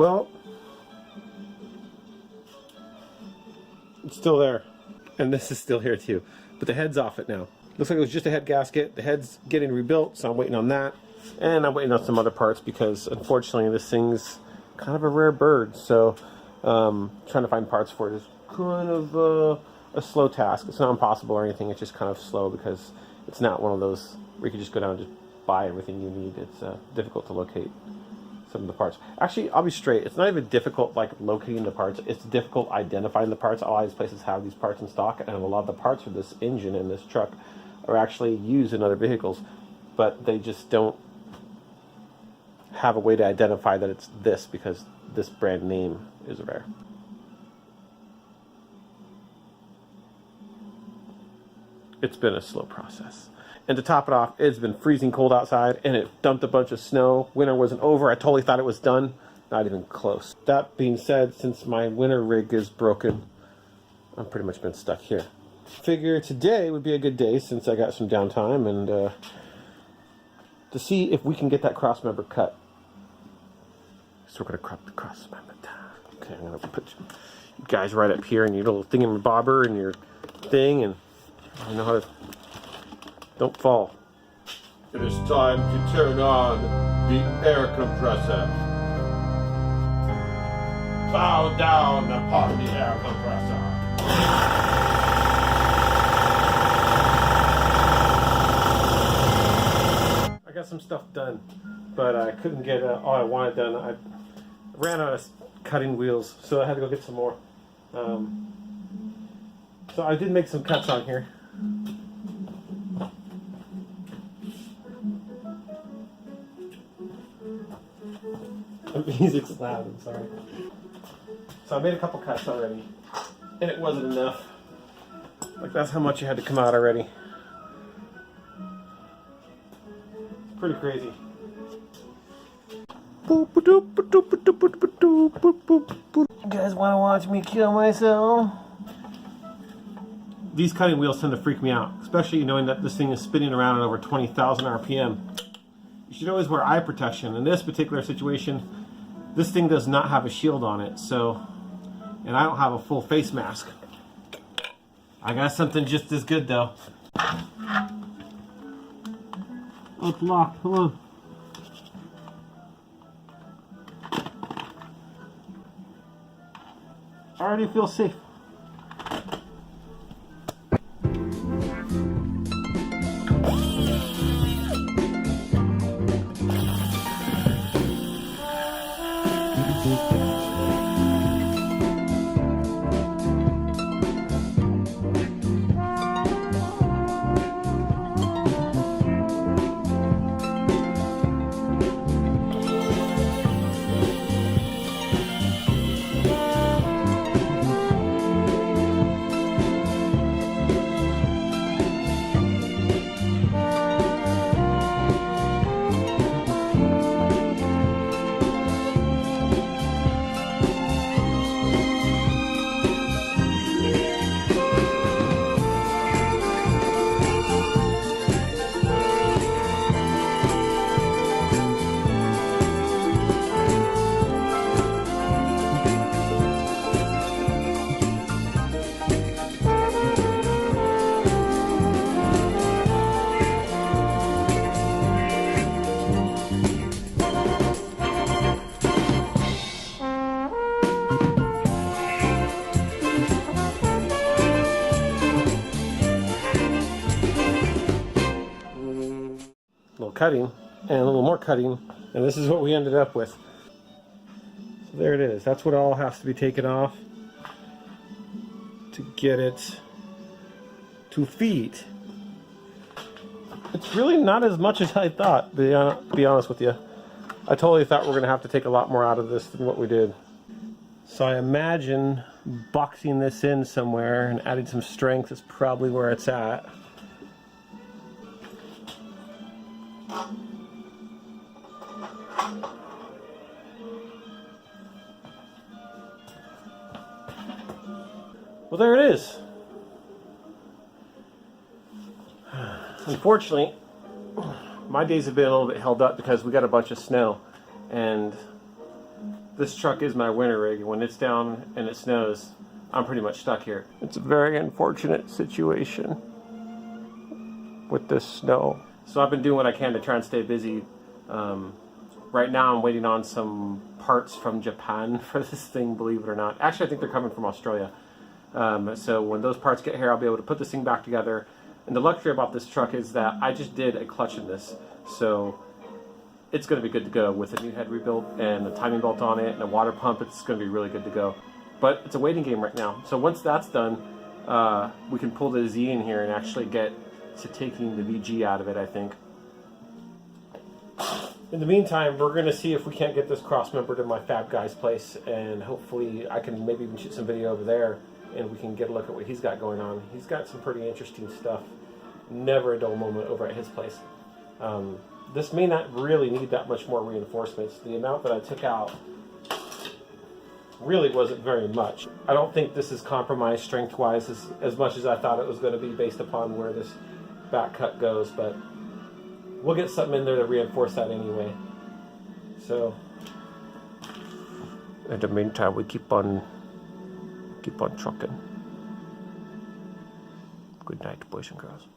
Well, it's still there. And this is still here too. But the head's off it now. Looks like it was just a head gasket. The head's getting rebuilt, so I'm waiting on that. And I'm waiting on some other parts because unfortunately this thing's kind of a rare bird. So trying to find parts for it is kind of a slow task. It's not impossible or anything. It's just kind of slow because it's not one of those where you can just go down and just buy everything you need. It's difficult to locate some of the parts. Actually, I'll be straight. It's not even difficult like locating the parts. It's difficult identifying the parts. All these places have these parts in stock, and a lot of the parts for this engine and this truck are actually used in other vehicles, but they just don't have a way to identify that it's this because this brand name is rare. It's been a slow process. And to top it off, it's been freezing cold outside and it dumped a bunch of snow. Winter wasn't over. I totally thought it was done. Not even close. That being said, since my winter rig is broken, I've pretty much been stuck here. Figure today would be a good day since I got some downtime and to see if we can get that cross member cut. So we're going to crop the cross member down. Okay, I'm going to put you guys right up here and your little thingamabobber and your thing, and I know how to... Don't fall. It is time to turn on the air compressor. Bow down upon the air compressor. I got some stuff done, but I couldn't get all I wanted done. I ran out of cutting wheels, so I had to go get some more. So I did make some cuts on here. The music's loud, I'm sorry. So I made a couple cuts already, and it wasn't enough. Like, that's how much you had to come out already. It's pretty crazy. You guys want to watch me kill myself? These cutting wheels tend to freak me out, especially knowing that this thing is spinning around at over 20,000 RPM. You should always wear eye protection. In this particular situation, this thing does not have a shield on it, so, and I don't have a full face mask. I got something just as good though. Oh, it's locked, come on. I already feel safe. Cutting and a little more cutting, and this is what we ended up with. So there it is. That's what all has to be taken off to get it to feed. It's really not as much as I thought, to be honest with you. I totally thought we were going to have to take a lot more out of this than what we did. So I imagine boxing this in somewhere and adding some strength is probably where it's at. Well, there it is. Unfortunately, my days have been a little bit held up because we got a bunch of snow, and This truck is my winter rig. When it's down and it snows, I'm pretty much stuck here. It's a very unfortunate situation with this snow. So I've been doing what I can to try and stay busy. Right now I'm waiting on some parts from Japan for this thing, believe it or not. Actually, I think they're coming from Australia. So when those parts get here, I'll be able to put this thing back together. And the luxury about this truck is that I just did a clutch in this. So it's going to be good to go with a new head rebuilt and a timing belt on it and a water pump. It's going to be really good to go. But it's a waiting game right now. So once that's done, we can pull the Z in here and actually get to taking the VG out of it, I think. In the meantime, we're going to see if we can't get this cross-member to my fab guy's place, and hopefully I can maybe even shoot some video over there and we can get a look at what he's got going on. He's got some pretty interesting stuff. Never a dull moment over at his place. This may not really need that much more reinforcements. The amount that I took out really wasn't very much. I don't think this is compromised strength-wise as much as I thought it was going to be based upon where this back cut goes, but we'll get something in there to reinforce that anyway. So, in the meantime, we keep on trucking. Good night, boys and girls.